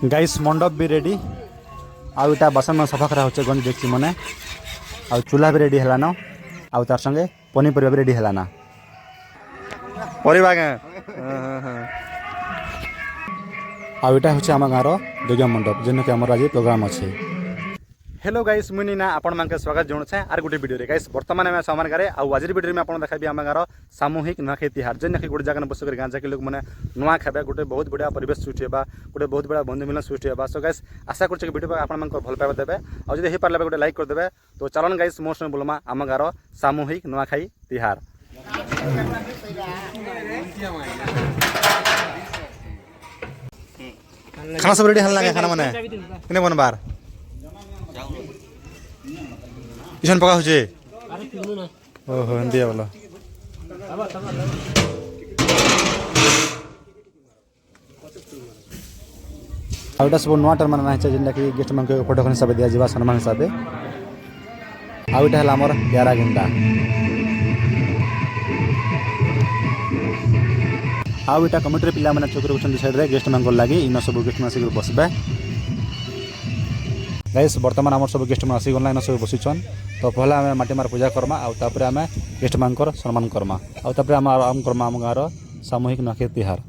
Guys मंडप भी ready आउ इटा बसन में सफा करा होचे गंज देखछि मने आउ चूल्हा भी रेडी हलानो आउ तार संगे पनीपरिया भी रेडी हलाना परिबा के आउ इटा होचे हम गाँव दुर्गा मंडप जेन के हमर आज प्रोग्राम अछि। हेलो गाइस मुनि ना आपण मानके स्वागत जणुछे आर गुटे वीडियो रे गाइस वर्तमान में सामान गारे आ आज वीडियो में आपण देखाबी हम गाँव सामूहिक नुआखाई तिहार जेन के गुटे जगह बस कर गाँ जाके लोग माने नुआ खाबे गुटे बहुत बढ़िया परिवेश सृष्टि हेबा गुटे बहुत बड़ा बंधु मिलन सृष्टि हेबा। सो गाइस आशा करछ कि वीडियो आपण मानक भल पाबा देबे आ जदि हे पारले गुटे लाइक कर देबे तो चलन गाइस मोस्ट में बोलमा हम गाँव सामूहिक नुआखाई तिहार। खाना सब रेडी हल लागे खाना माने किने बन बार किशन पका होचे ओहो हिंदी बोलो आउटा सब नुआ टर्म ना छै जेंदा कि गेस्ट मन के फोटो खन सब दिया जीवा सम्मान हिसाब आउटा हला हमर 11 घंटा आउटा कमिटी पिला माने चोकर कुछन साइड रे गेस्ट मन को लागी इन सब गेस्ट मन से बसबे। गाइस वर्तमान आम सब गेस्ट मन आसी गला इन सब बसिछन तो पहला आम माटी मार पूजा करमा आ तापर आम गेस्ट मानकर सम्मान करमा आ तापर आम आराम करमा आम गाँव सामूहिक नुआखाई तिहार।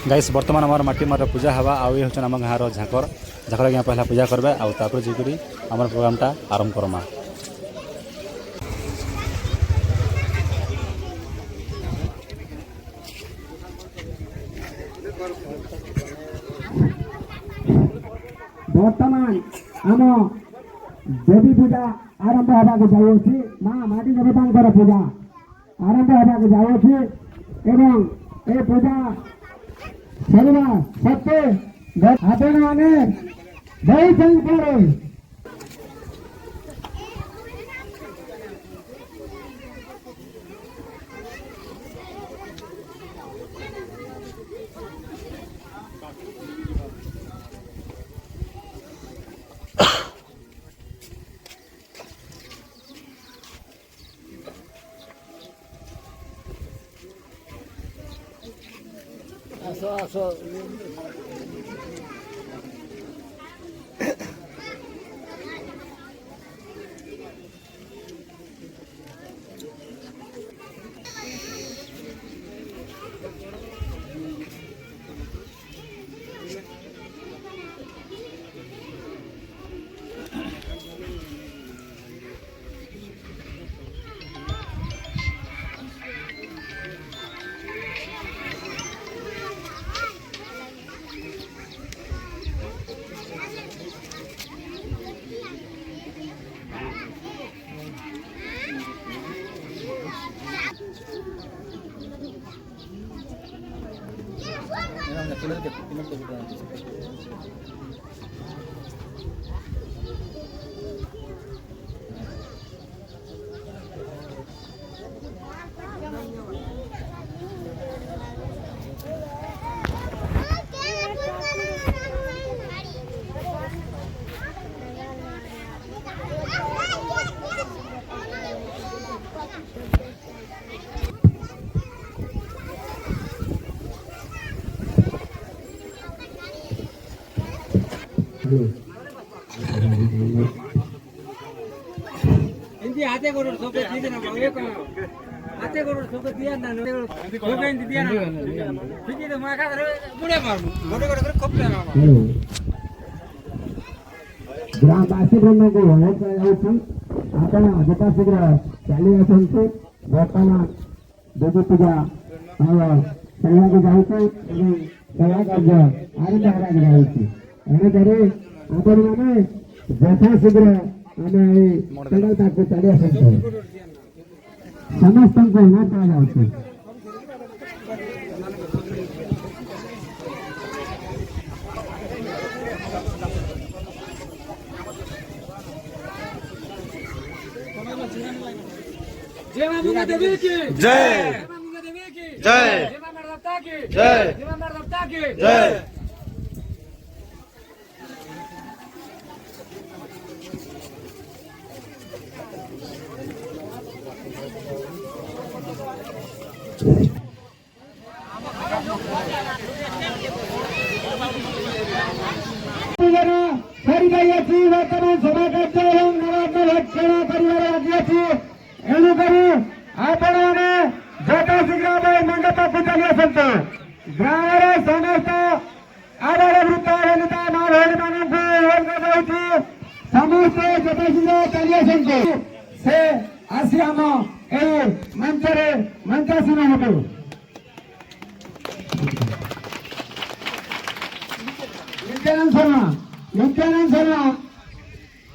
गाइस वर्तमान आम माटी मार पूजा हवा आ ये होचन आम गाँव झाकर झाकर के पहला पूजा करबे आ तापर जेकरी आम प्रोग्राम टा आरंभ करमा। वर्तमान आम देवी पूजा आरंभ होगा जाऊँगी माँ माटी देवता पूजा आरंभ होगा जाऊँगी एवं ए पूजा सरिवा सत्य आपण मैंने बहुत संख्या इंदी आते करोड़ सौ को दिए ना ये को आते करोड़ सौ को दिया ना सौ को इंदी दिया ना ठीक है मैं का बुढ़े मार बुढ़े को खूब लेना ग्रामवासी बृंद को अनुरोध कराउछु आपण यथा शीघ्र चली आसंतु वर्तमान देवी पूजा और सेवा को जाउछु एवं सेवा कार्य आरंभ करा जाउछु एने करे आपण माने यथा शीघ्र आमे पंडल तक चली आसंतु समस्त को अनुरोध करा जाउछु। जय मां मुंगा देवी की जय मां मुंगा देवी की जय मां मर्दता की जय मां मर्दता की जय। ଯାଇଅଛି ବର୍ତ୍ତମାନ ସଭା କାର୍ଯ୍ୟ ଏବଂ ନବାନ୍ନ ଭକ୍ଷଣ କରିବାରେ ଲାଗିଅଛି। ଏଣୁକରି ଆପଣମାନେ ଯଥାଶୀଘ୍ର ଭାଇ ମଣ୍ଡପକୁ ଚାଲି ଆସନ୍ତୁ। ଗ୍ରାମର ସମସ୍ତ ଆବାଳ ବୃଦ୍ଧ ବନିତା ମା ଭଉଣୀମାନଙ୍କୁ ଅନୁରୋଧ ହେଉଛି ସମସ୍ତେ ଯଥାଶୀଘ୍ର ଚାଲି ଆସନ୍ତୁ। ସେ ଆସି ଆମ ଏହି ମଞ୍ଚରେ ମଞ୍ଚାସୀନ ହେବେ।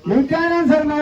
ନିତ୍ୟାନନ୍ଦ ଶର୍ମା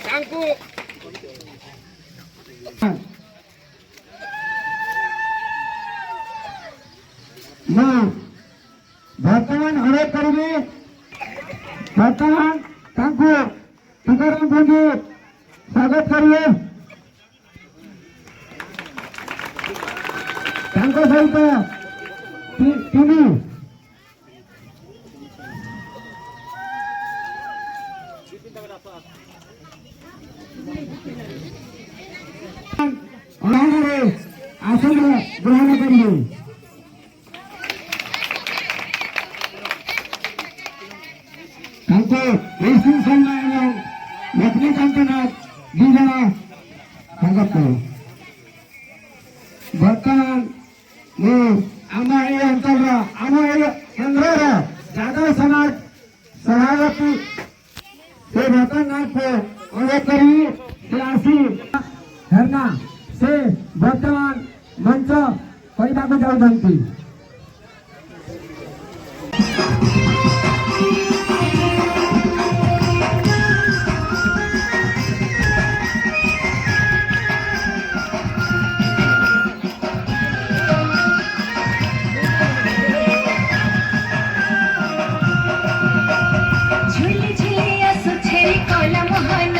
ତାଙ୍କୁ ମୁଁ ବର୍ତ୍ତମାନ ଅନୁରୋଧ କରିବି ବର୍ତ୍ତମାନ ତାଙ୍କୁ ତୁକାରାମ ବନ୍ଧୁ ସ୍ୱାଗତ କରିବେ। ତାଙ୍କ ସହିତ ତିନି ଅଣାରେ ଆସନ ଗ୍ରହଣ କରିବେ। ତାଙ୍କୁ ଋଷି ଶର୍ମା ଏବଂ ଲକ୍ଷ୍ମୀକାନ୍ତ ନାଥ ଦୁଇ ଜଣ ସ୍ୱାଗତ କରେ। ବର୍ତ୍ତମାନ ମୁଁ ଆମ ଏହି ଅଞ୍ଚଳର ଆମ ଏହି କେନ୍ଦ୍ରର ଯାଦବ ସମାଜ ସଭାପତି ସେ ରତନ ନାଥଙ୍କୁ ଅନୁରୋଧ କରିବି ସେ ଆସି ହେନା ସେ ବର୍ତ୍ତମାନ ମଞ୍ଚ କରିବାକୁ ଯାଉଛନ୍ତି। ঝুলি ঝুলি আসছে কলা মোহন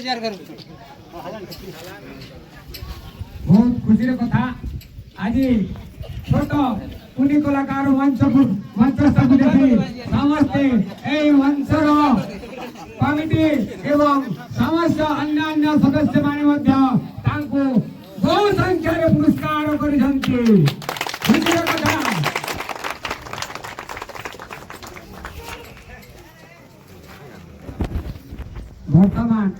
शेयर करू बहुत खुशी कथा आज छोट कुनी कलाकार मंचस्थ देखी समस्ते मंचर कमिटी एवं समस्त अन्य सदस्य माने बहु संख्यार पुरस्कार करिसंती खुशीर कथा वर्तमान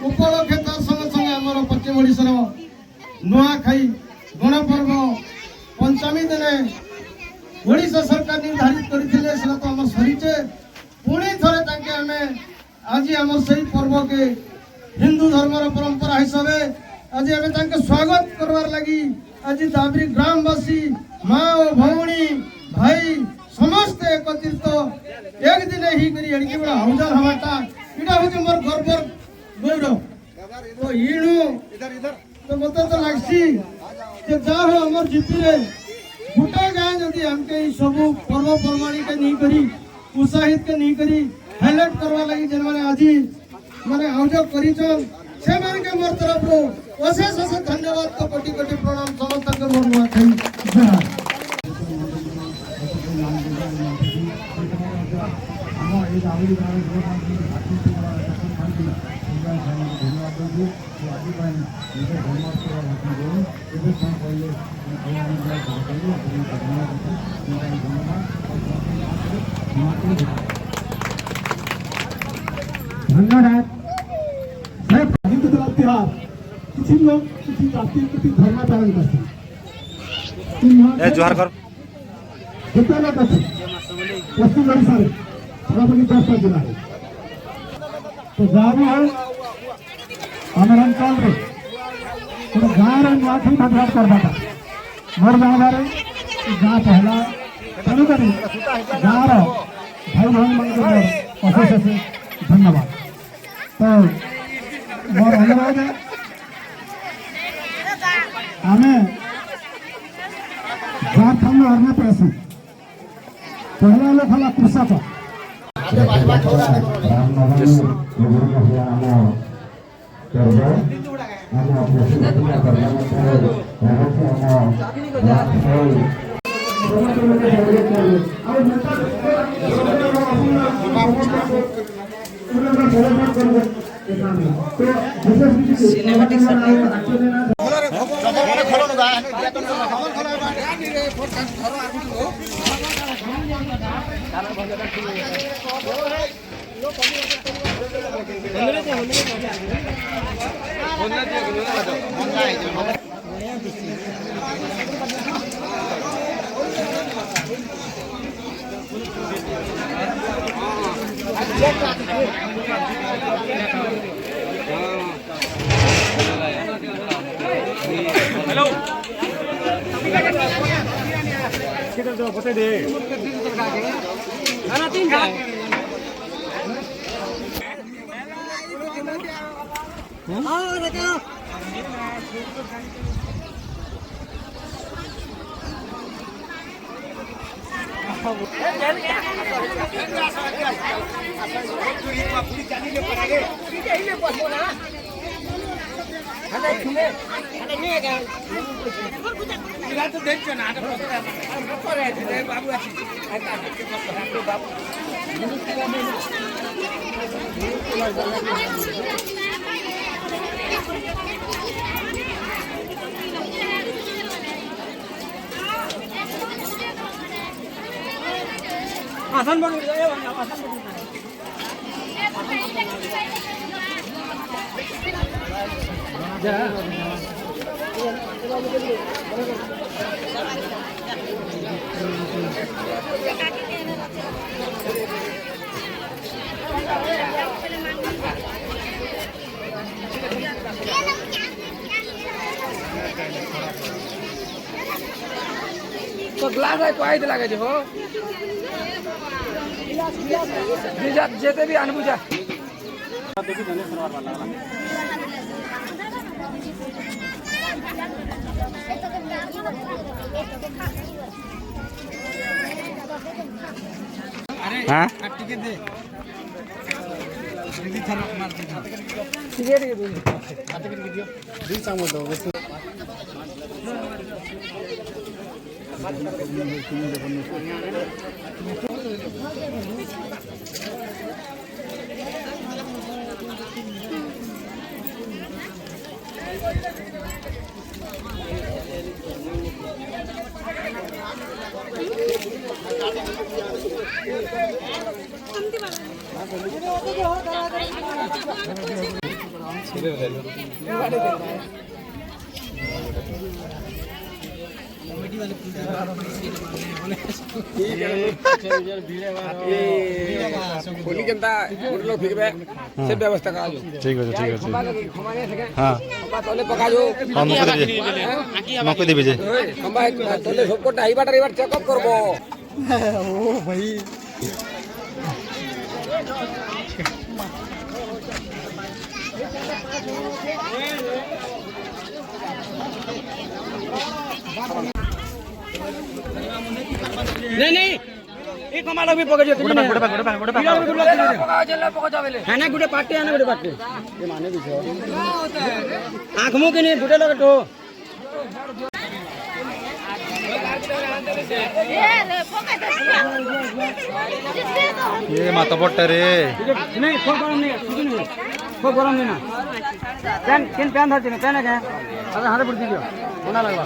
उपलक्षे तार संगे संगे आमर पश्चिम ओडिशार नुआखाई गणपर्व पंचमी दिने ओडिशा सरकार निर्धारित करथिले सेटा तो हमर सरीचे पुणी थरे ताके हमें आज हमर सही पर्व के हिंदू धर्मर परंपरा हिसाबे आज हमें ताके स्वागत करवार लगी आज दाबरी ग्रामवासी माँ और भौणी भाई समस्त एकत्रित एक दिन ही करी एडकी बड़ा हौजार हमाटा इटा होचे मोर गर्वर गौरव तो इणु तो मते तो लागसी जे जा हो हमर जीपी रे गोटे गाँ जदि हमके ई सब पर्व परमाणी के नहीं करी उत्साहित के नहीं करी हाईलाइट करवा लगी जन माने आज माने आयोजक करिछन से माने के मोर तरफ रो अशेष अशेष धन्यवाद को कोटि कोटि प्रणाम समस्त के मोर नुआ खाई धन्यवाद तिहार किसी लोग किसी जाति के प्रति धर्माचरण करते हैं ए जोहार कर जितना लोग करते पश्चिम ओडिशा सभापति 10 जिला है तो जहाँ भी हो आम अंचल गाँव नुआखाई भद्राट करवा मोर गाँव गाँ पहला तेणुक गाँव भाई भाई मान अशेष अशेष धन्यवाद तो मोर अनुरोध है आम झारखंड में हरना पैसे पहला लोग हला कृषक हेलो किधर जो बता दे खाना 3 का हां देखो आसान बन गया आसान बन जा तो ग्लास है कोई दिला के हो जेते भी अनबुझा देखी जने सरवार वाला हां टिकट दे होली केनता गुडलो फिरबे से व्यवस्था का जो ठीक है ठीक है हाँ तले पका जो हाँ मको देबे जे खंबा तले सबको टाई बाटर एबार चेकअप करबो नहीं एक कमालो भी पकड़ जो गुडे पकड़ जावेले है ना गुडे पाटे है ना गुडे पाटे ये माने भी छो आंख मुंह के नहीं गुडे लगे तो ये माता बट्टा रे नहीं खूब गरम नहीं खूब गरम नहीं ना पेन किन पेन धरते नहीं पेन है क्या अरे हाथ पड़ दियो होना लगवा